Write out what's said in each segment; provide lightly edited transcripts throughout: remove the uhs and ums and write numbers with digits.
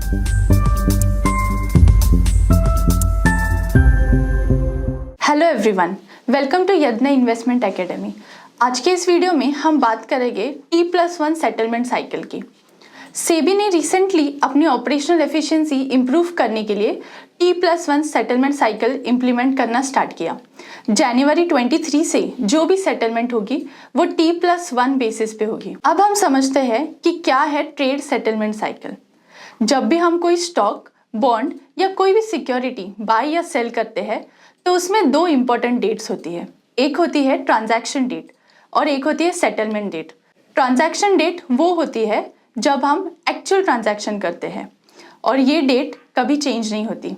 Hello everyone, welcome to Yadnya investment academy. आज के इस वीडियो में हम बात करेंगे T+1 सेटलमेंट साइकिल की। सेबी ने रिसेंटली अपनी ऑपरेशनल एफिशिएंसी इंप्रूव करने के लिए T+1 सेटलमेंट साइकिल इंप्लीमेंट करना स्टार्ट किया। जनवरी 23 से जो भी सेटलमेंट होगी वो T+1 बेसिस पे होगी। अब हम समझते हैं कि क्या है ट्रेड सेटलमेंट साइकिल। जब भी हम कोई स्टॉक, बॉन्ड या कोई भी सिक्योरिटी बाय या सेल करते हैं तो उसमें दो इंपॉर्टेंट डेट्स होती है। एक होती है ट्रांजैक्शन डेट और एक होती है सेटलमेंट डेट। ट्रांजैक्शन डेट वो होती है जब हम एक्चुअल ट्रांजैक्शन करते हैं और ये डेट कभी चेंज नहीं होती,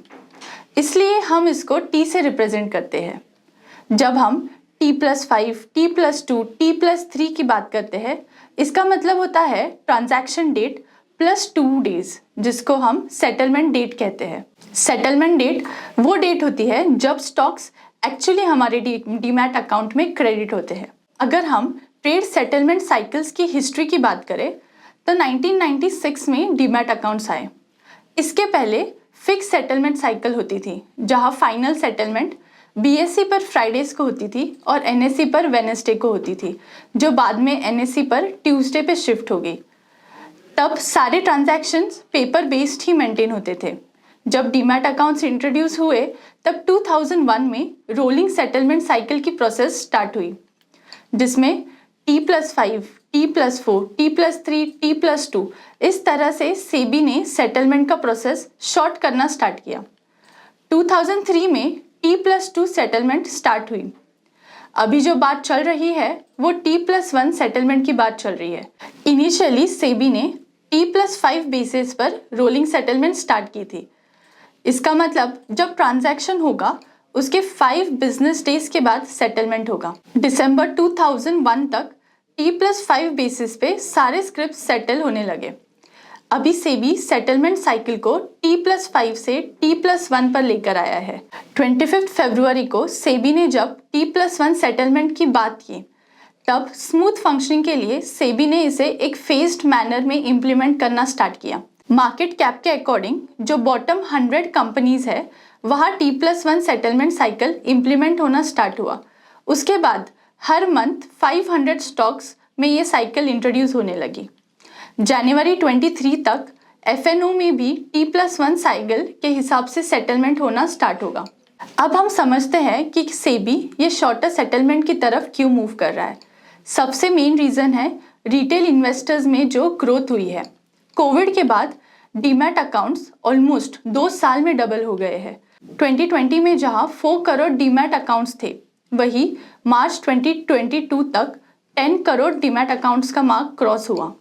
इसलिए हम इसको T से रिप्रेजेंट करते हैं। जब हम T+5, T+2, T+3 की बात करते हैं, इसका मतलब होता है ट्रांजैक्शन डेट +2 डेज, जिसको हम सेटलमेंट डेट कहते हैं। सेटलमेंट डेट वो डेट होती है जब स्टॉक्स एक्चुअली हमारे डीमैट अकाउंट में क्रेडिट होते हैं। अगर हम ट्रेड सेटलमेंट साइकिल्स की हिस्ट्री की बात करें तो 1996 में डीमैट अकाउंट्स आए। इसके पहले फिक्स सेटलमेंट साइकिल होती थी, जहां फाइनल सेटलमेंट BSE पर फ्राइडेज को होती थी और NSE पर वेडनेसडे को होती थी, जो बाद में NSE पर ट्यूसडे पे शिफ्ट हो गई। तब सारे ट्रांजैक्शंस पेपर बेस्ड ही मेंटेन होते थे। जब डीमैट अकाउंट्स इंट्रोड्यूस हुए तब 2001 में रोलिंग सेटलमेंट साइकिल की प्रोसेस स्टार्ट हुई, जिसमें T+5, T+4, T+3, T+2 इस तरह से सेबी ने सेटलमेंट का प्रोसेस शॉर्ट करना स्टार्ट किया। 2003 में T+2 सेटलमेंट स्टार्ट हुई। अभी जो बात चल रही है वो T+1 सेटलमेंट की बात चल रही है। इनिशियली सेबी ने T+5 बेसिस पर रोलिंग सेटलमेंट स्टार्ट की थी। इसका मतलब जब ट्रांजैक्शन होगा उसके 5 बिजनेस डेज के बाद सेटलमेंट होगा। दिसंबर 2001 तक T+5 बेसिस पे सारे स्क्रिप्ट सेटल होने लगे। अभी सेबी सेटलमेंट साइकिल को T+5 से T+1 पर लेकर आया है। 25 फरवरी को सेबी ने जब T+1 सेटलमेंट की बात की तब स्मूथ फंक्शनिंग के लिए सेबी ने इसे एक फेज्ड मैनर में इम्प्लीमेंट करना स्टार्ट किया। मार्केट कैप के अकॉर्डिंग जो बॉटम 100 कंपनीज है वहाँ T+1 सेटलमेंट साइकिल इम्प्लीमेंट होना स्टार्ट हुआ। उसके बाद हर मंथ 500 स्टॉक्स में ये साइकिल इंट्रोड्यूस होने लगी। जनवरी 23 तक FNO में भी T+1 साइकिल के हिसाब से सेटलमेंट होना स्टार्ट होगा। अब हम समझते हैं कि सेबी ये शॉर्टर सेटलमेंट की तरफ क्यों मूव कर रहा है। सबसे मेन रीज़न है रिटेल इन्वेस्टर्स में जो ग्रोथ हुई है। कोविड के बाद डीमैट अकाउंट्स ऑलमोस्ट 2 साल में डबल हो गए हैं। 2020 में जहां 4 करोड़ डीमैट अकाउंट्स थे, वही मार्च 2022 तक 10 करोड़ डीमैट अकाउंट्स का मार्क क्रॉस हुआ।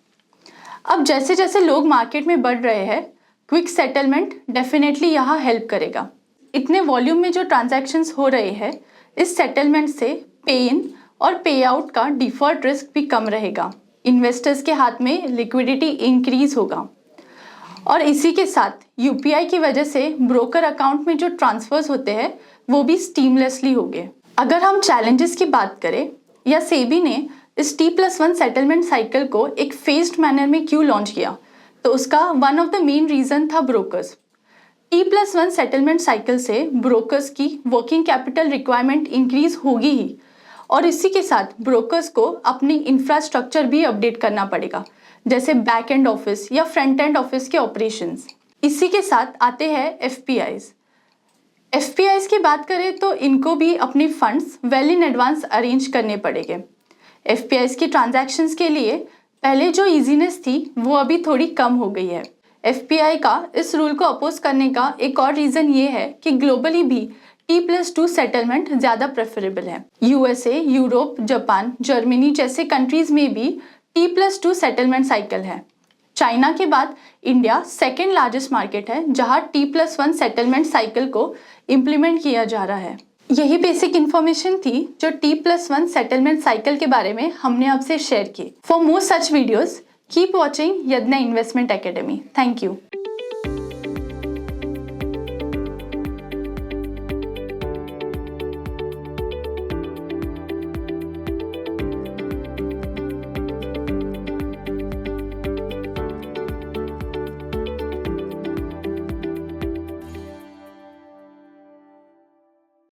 अब जैसे जैसे लोग मार्केट में बढ़ रहे हैं, क्विक सेटलमेंट डेफिनेटली यहाँ हेल्प करेगा। इतने वॉल्यूम में जो ट्रांजैक्शंस हो रहे हैं, इस सेटलमेंट से पे इन और पे आउट का डिफॉल्ट रिस्क भी कम रहेगा। इन्वेस्टर्स के हाथ में लिक्विडिटी इंक्रीज होगा और इसी के साथ UPI की वजह से ब्रोकर अकाउंट में जो ट्रांसफर्स होते हैं वो भी स्टीमलेसली होंगे। अगर हम चैलेंजेस की बात करें या सेबी ने इस T+1 सेटलमेंट साइकिल को एक फेज्ड मैनर में क्यों लॉन्च किया, तो उसका one of the main reason था ब्रोकर्स। T+1 सेटलमेंट साइकिल से ब्रोकर्स की वर्किंग कैपिटल रिक्वायरमेंट इंक्रीज होगी ही और इसी के साथ ब्रोकर्स को अपनी इंफ्रास्ट्रक्चर भी अपडेट करना पड़ेगा, जैसे बैक एंड ऑफिस या फ्रंट एंड ऑफिस के ऑपरेशंस। इसी के साथ आते हैं FPIs की बात करें तो इनको भी अपने funds well in advance arrange करने पड़ेंगे। FPIs की ट्रांजैक्शंस के लिए पहले जो इजीनेस थी वो अभी थोड़ी कम हो गई है। FPI का इस रूल को अपोज करने का एक और रीज़न ये है कि ग्लोबली भी T+2 सेटलमेंट ज़्यादा प्रेफरेबल है। USA, यूरोप, जापान, जर्मनी जैसे कंट्रीज में भी T+2 सेटलमेंट साइकिल है। चाइना के बाद इंडिया सेकेंड लार्जेस्ट मार्केट है जहां T+1 सेटलमेंट साइकिल को इम्प्लीमेंट किया जा रहा है। यही बेसिक इन्फॉर्मेशन थी जो T+1 सेटलमेंट साइकिल के बारे में हमने आपसे शेयर की। For more such videos keep watching Yadnya investment academy. Thank you.